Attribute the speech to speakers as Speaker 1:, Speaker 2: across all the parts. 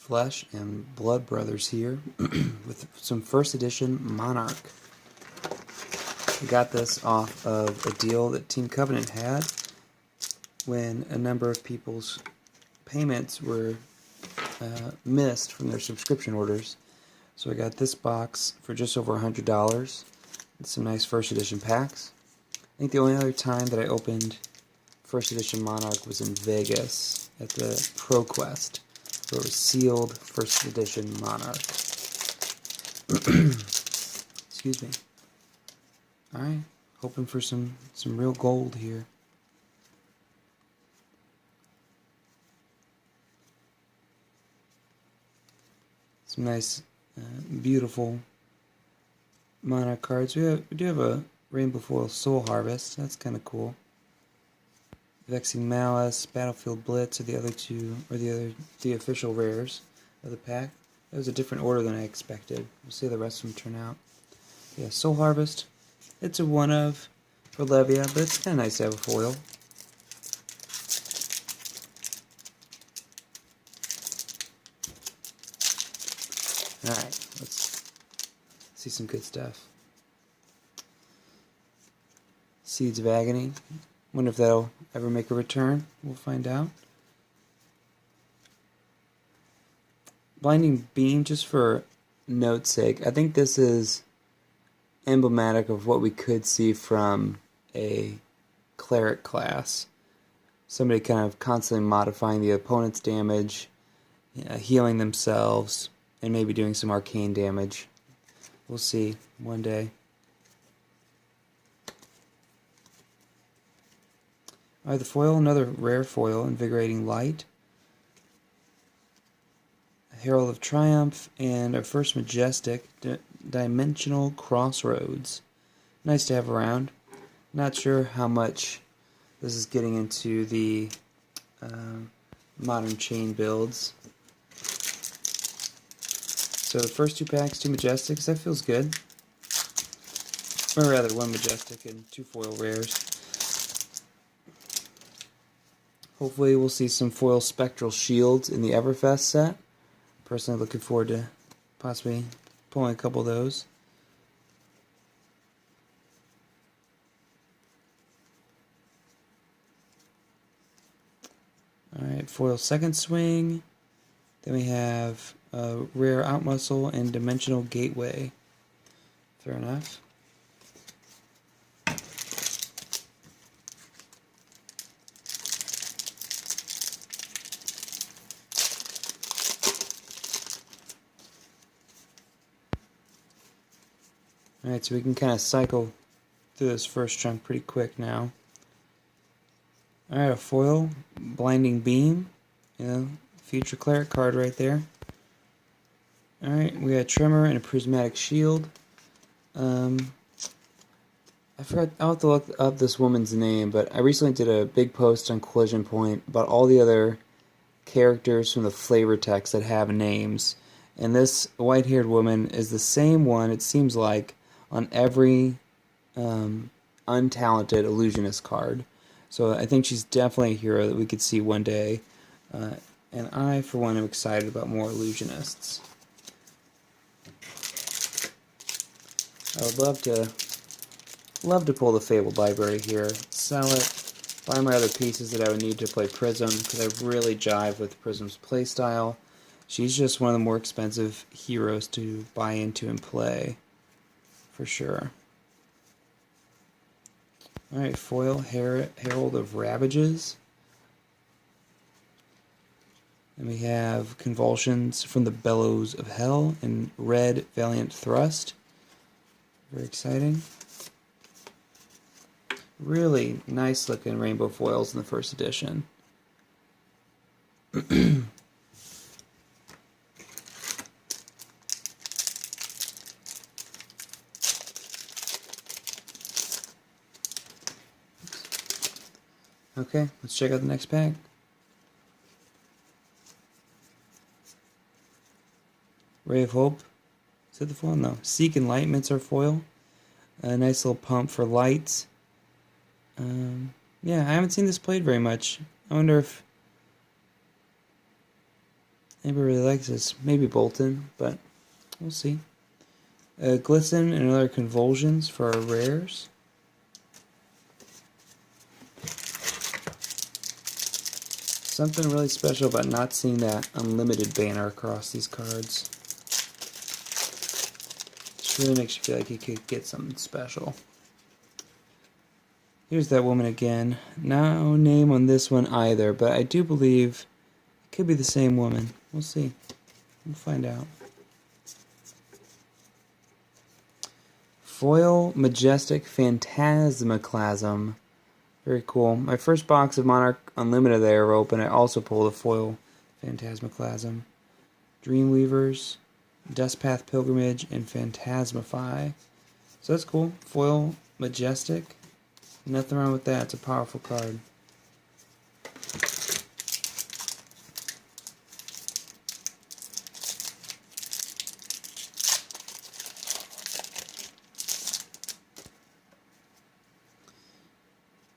Speaker 1: Flesh and Blood Brothers here with some first edition Monarch. We got this off of a deal that Team Covenant had when a number of people's payments were missed from their subscription orders. So I got this box for just over $100 and some nice first edition packs. I think the only other time that I opened first edition Monarch was in Vegas at the ProQuest, where it was sealed first edition Monarch. Excuse me. Alright, hoping for some real gold here. Some nice, beautiful Monarch cards. We do have a Rainbow Foil Soul Harvest. That's kind of cool. Vexing Malice, Battlefield Blitz are the other two, or the official rares of the pack. That was a different order than I expected. We'll see how the rest of them turn out. Yeah, Soul Harvest. It's a one of for Levia, but it's kind of nice to have a foil. Alright, let's see some good stuff. Seeds of Agony. Wonder if that'll ever make a return. We'll find out. Blinding Beam, just for note's sake. I think this is emblematic of what we could see from a cleric class. Somebody kind of constantly modifying the opponent's damage, healing themselves, and maybe doing some arcane damage. We'll see one day. Alright, the foil, another rare foil, Invigorating Light. Herald of Triumph, and our first Majestic, Dimensional Crossroads. Nice to have around. Not sure how much this is getting into the modern chain builds. So the first two packs, two Majestics, that feels good. Or rather, one Majestic and two foil rares. Hopefully we'll see some foil Spectral Shields in the Everfest set. Personally looking forward to possibly pulling a couple of those. Alright, foil Second Swing. Then we have Rare Outmuscle and Dimensional Gateway. Fair enough. Alright, so we can kind of cycle through this first chunk pretty quick now. Alright, a foil, Blinding Beam, future cleric card right there. Alright, we got a Tremor and a Prismatic Shield. I forgot, I'll have to look up this woman's name, but I recently did a big post on Collision Point about all the other characters from the flavor text that have names. And this white-haired woman is the same one, it seems like, on every untalented illusionist card. So I think she's definitely a hero that we could see one day. And I, for one, am excited about more illusionists. I would love to pull the Fabled Library here, sell it, buy my other pieces that I would need to play Prism, because I really jive with Prism's playstyle. She's just one of the more expensive heroes to buy into and play, for sure. Alright, foil Herald of Ravages. And we have Convulsions from the Bellows of Hell and red Valiant Thrust. Very exciting. Really nice looking rainbow foils in the first edition. Okay, let's check out the next pack. Ray of Hope. Is that the foil? No. Seek Enlightenment's our foil. A nice little pump for lights. Yeah, I haven't seen this played very much. I wonder if Anybody really likes this? Maybe Bolton, but we'll see. Glisten and other convulsions for our rares. Something really special about not seeing that unlimited banner across these cards. Just really makes you feel like you could get something special. Here's that woman again. No name on this one either, but I do believe it could be the same woman. We'll see. We'll find out. Foil Majestic Phantasmaclasm. Very cool. My first box of Monarch Unlimited that I ever opened, I also pulled a foil Phantasmaclasm. Dreamweavers, Dustpath Pilgrimage, and Phantasmify. So that's cool. Foil Majestic. Nothing wrong with that. It's a powerful card.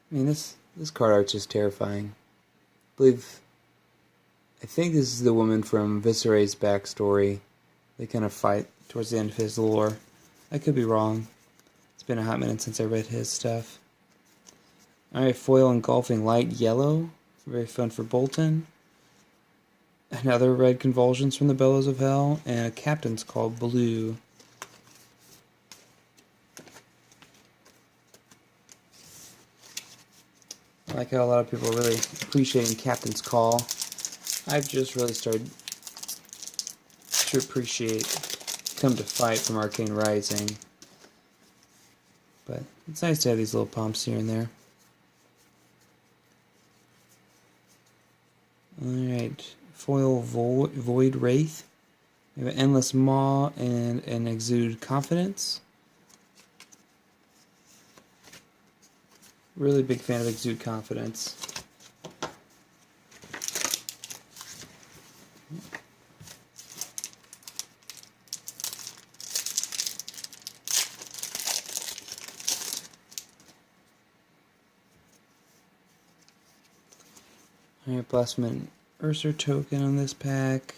Speaker 1: I mean, this card art's just terrifying. I think this is the woman from Viserai's backstory. They kind of fight towards the end of his lore. I could be wrong. It's been a hot minute since I read his stuff. Alright, foil Engulfing Light Yellow. Very fun for Bolton. Another red Convulsions from the Bellows of Hell. And a Captain's Call Blue. I like how a lot of people are really appreciating Captain's Call. I've just really started to appreciate Come to Fight from Arcane Rising. But it's nice to have these little pumps here and there. Alright, foil Void Wraith. We have an Endless Maw and an Exude Confidence. Really big fan of Exude Confidence. Alright, Blasphemous Ursa token on this pack.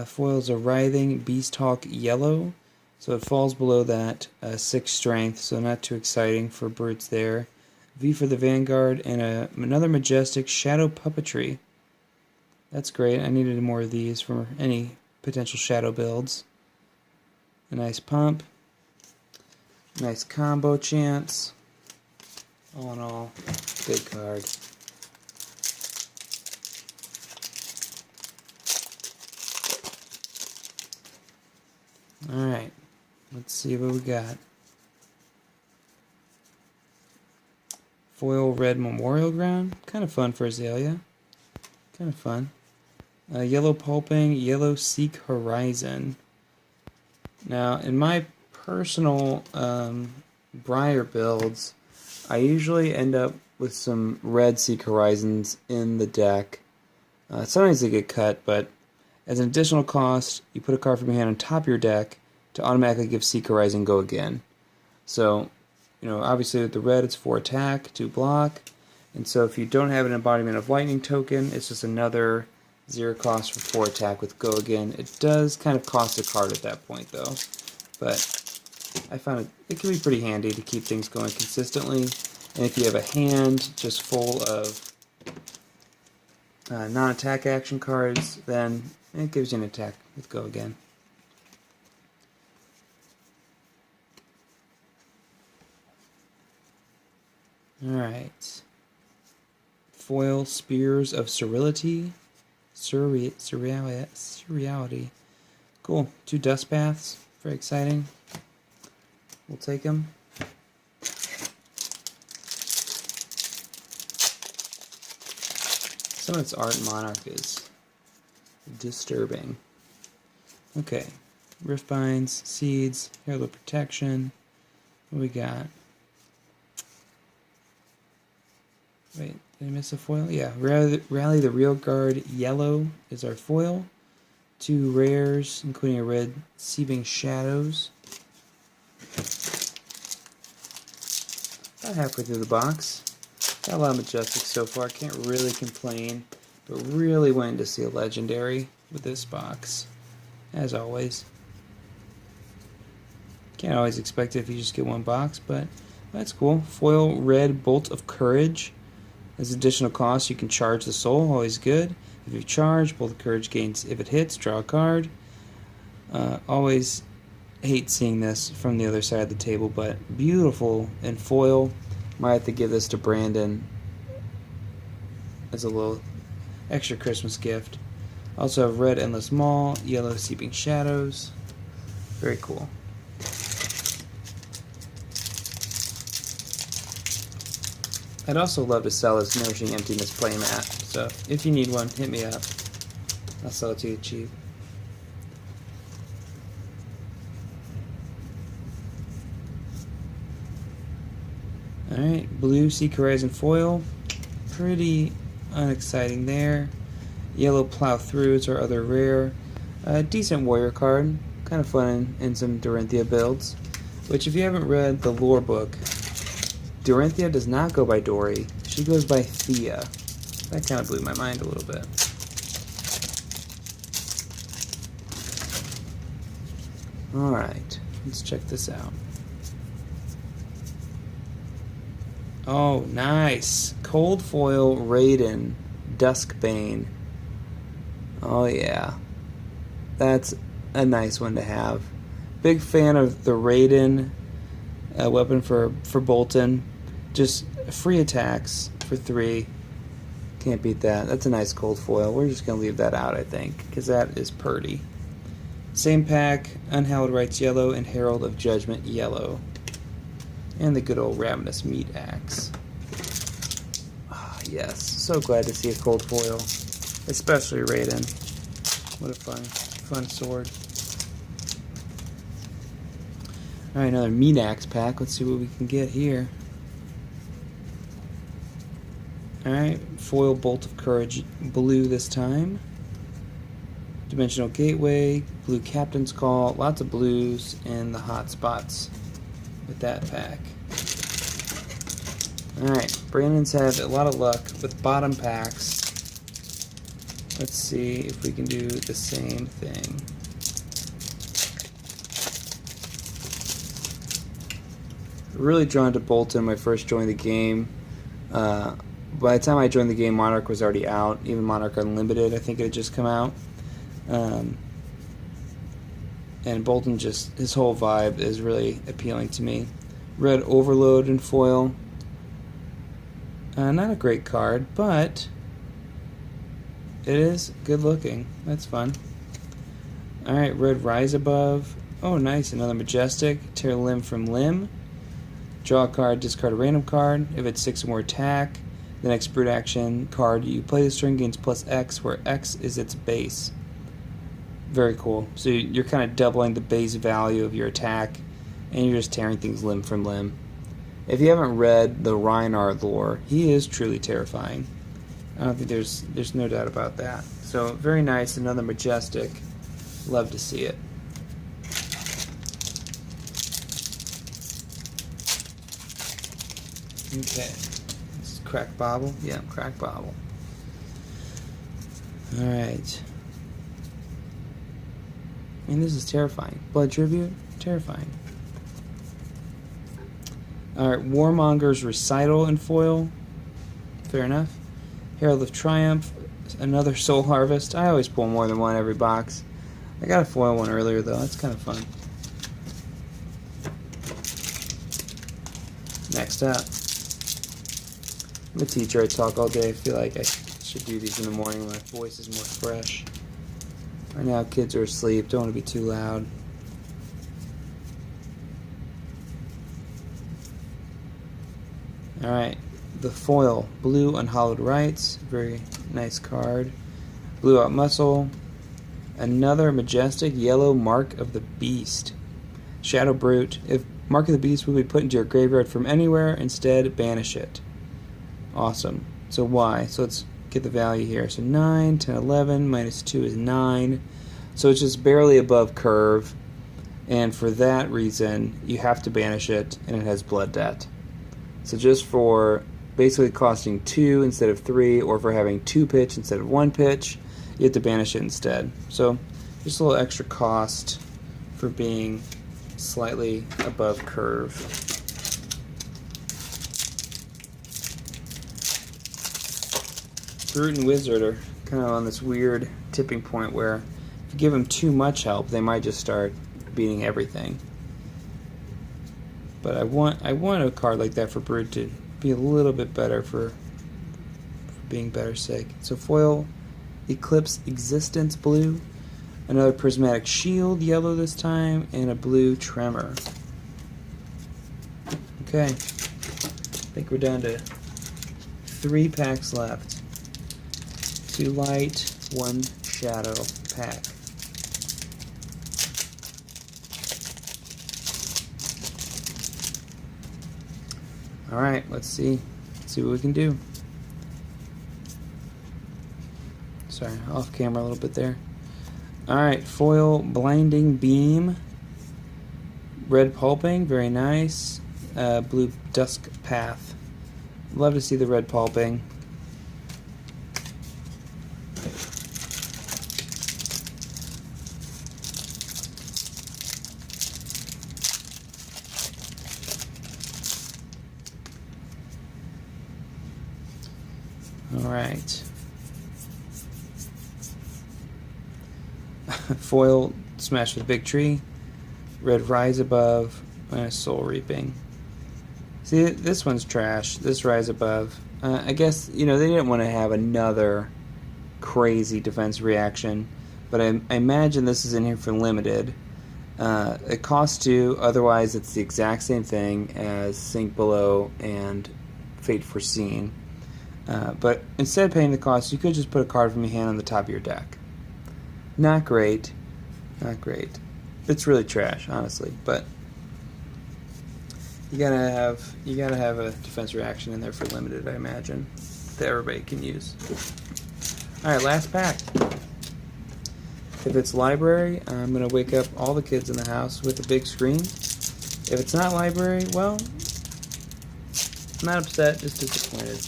Speaker 1: Foil's a Writhing Beasthawk Yellow. So it falls below that 6 strength, so not too exciting for brutes there. V for the Vanguard, and another Majestic Shadow Puppetry. That's great. I needed more of these for any potential shadow builds. A nice pump. Nice combo chance. All in all, good card. Alright. Let's see what we got. Foil Red Memorial Ground. Kind of fun for Azalea. Kind of fun. Yellow Pulping, Yellow Seek Horizon. Now, in my personal Briar builds, I usually end up with some red Seek Horizons in the deck. Sometimes they get cut, but as an additional cost, you put a card from your hand on top of your deck to automatically give Seek Horizon Go Again. So, obviously with the red it's 4 attack, 2 block, and so if you don't have an Embodiment of Lightning token, it's just another 0 cost for 4 attack with Go Again. It does kind of cost a card at that point though, but I found it can be pretty handy to keep things going consistently, and if you have a hand just full of non-attack action cards, then it gives you an attack with Go Again. Alright. Foil Spears of Surreality. Surreality. Cool. 2 Dust Paths. Very exciting. We'll take them. Some of its art in Monarch is disturbing. Okay. Riftbinds, Seeds, Herald of Protection. What do we got? Wait, did I miss a foil? Yeah, Rally the Real Guard Yellow is our foil. 2 rares, including a red Seeping Shadows. About halfway through the box. Got a lot of Majestics so far, can't really complain. but really wanting to see a legendary with this box, as always. Can't always expect it if you just get one box, but that's cool. Foil red Bolt of Courage. As additional cost, you can charge the soul, always good. If you charge, Bolt of Courage gains, if it hits, draw a card. Always hate seeing this from the other side of the table, but beautiful in foil. Might have to give this to Brandon as a little extra Christmas gift. Also have red Endless Maw, yellow Seeping Shadows. Very cool. I'd also love to sell this Nourishing Emptiness playmat, so if you need one, hit me up. I'll sell it to you cheap. Alright, blue Seek Horizon foil. Pretty unexciting there. Yellow Plow Through is our other rare. Decent warrior card. Kind of fun in some Dorinthia builds. Which, if you haven't read the lore book, Dorinthia does not go by Dory. She goes by Thea. That kind of blew my mind a little bit. Alright, let's check this out. Oh, nice. Cold Foil Raiden Duskbane. Oh, yeah. That's a nice one to have. Big fan of the Raiden weapon for Bolton. Just free attacks for 3. Can't beat that. That's a nice cold foil. We're just going to leave that out, I think, because that is purty. Same pack, Unhallowed Rites yellow and Herald of Judgment yellow. And the good old Ravenous Meat Axe. Ah, yes. So glad to see a cold foil. Especially Raiden. What a fun sword. Alright, another Meat Axe pack. Let's see what we can get here. Alright, foil Bolt of Courage blue this time. Dimensional Gateway, blue Captain's Call, lots of blues in the hot spots with that pack. Alright, Brandon's had a lot of luck with bottom packs. Let's see if we can do the same thing. Really drawn to Bolton when I first joined the game. By the time I joined the game, Monarch was already out. Even Monarch Unlimited, I think it had just come out. And Bolton, just his whole vibe is really appealing to me. Red Overload in foil. Not a great card, but it is good looking. That's fun. Alright, Red Rise Above. Oh, nice. Another Majestic. Tear Limb from Limb. Draw a card, discard a random card. If it's 6 or more attack, the next brute action card you play this turn gains plus X, where X is its base. Very cool. So you're kind of doubling the base value of your attack, and you're just tearing things limb from limb. If you haven't read the Reinhard lore, he is truly terrifying. I don't think there's no doubt about that. So very nice, another Majestic. Love to see it. Okay. This is Crack Bobble? Yeah, Crack Bobble. Alright. And this is terrifying. Blood Tribute? Terrifying. Alright, Warmonger's Recital in foil. Fair enough. Herald of Triumph. Another Soul Harvest. I always pull more than one every box. I got a foil one earlier, though. That's kind of fun. Next up. I'm a teacher. I talk all day. I feel like I should do these in the morning when my voice is more fresh. Right now, kids are asleep. Don't want to be too loud. Alright, the foil. Blue Unhallowed Rites. Very nice card. Blue Out Muscle. Another Majestic yellow Mark of the Beast. Shadow Brute. If Mark of the Beast will be put into your graveyard from anywhere, instead banish it. Awesome. So why? So let's get the value here. So 9, 10, 11, minus 2 is 9. So it's just barely above curve. And for that reason, you have to banish it, and it has Blood Debt. So just for basically costing 2 instead of 3, or for having 2 pitch instead of 1 pitch, you have to banish it instead. So just a little extra cost for being slightly above curve. Brute and Wizard are kind of on this weird tipping point where if you give them too much help, they might just start beating everything. But I want a card like that for Brute to be a little bit better for being better sake. So foil Eclipse Existence blue, another Prismatic Shield yellow this time, and a blue Tremor. Okay, I think we're down to 3 packs left. 2 light, 1 shadow pack. Alright, let's see what we can do. Sorry, off camera a little bit there. Alright, foil Blinding Beam. Red pulping, very nice. Blue Dusk Path. Love to see the red pulping. Alright. Foil Smash with Big Tree. Red Rise Above. And a Soul Reaping. See, this one's trash. This Rise Above. I guess, you know, they didn't want to have another crazy defense reaction. But I imagine this is in here for limited. It costs 2. Otherwise, it's the exact same thing as Sink Below and Fate Foreseen. But instead of paying the cost, you could just put a card from your hand on the top of your deck. Not great. Not great. It's really trash, honestly. But you gotta have a defense reaction in there for limited, I imagine, that everybody can use. Alright, last pack. If it's library, I'm gonna wake up all the kids in the house with a big screen. If it's not library, well, I'm not upset, just disappointed.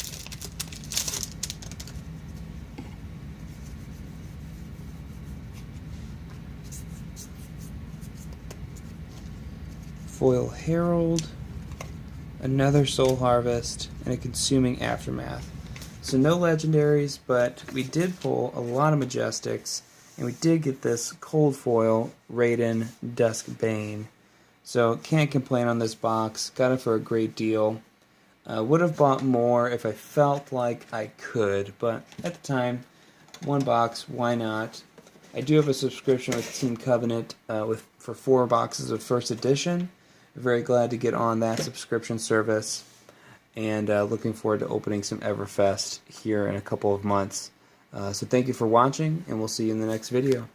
Speaker 1: Foil Herald, another Soul Harvest, and a Consuming Aftermath. So no legendaries, but we did pull a lot of Majestics, and we did get this cold foil Raiden Dusk Bane. So can't complain on this box. Got it for a great deal. Would have bought more if I felt like I could, but at the time, 1 box, why not? I do have a subscription with Team Covenant for 4 boxes of first edition. Very glad to get on that subscription service, and looking forward to opening some Everfest here in a couple of months. So thank you for watching, and we'll see you in the next video.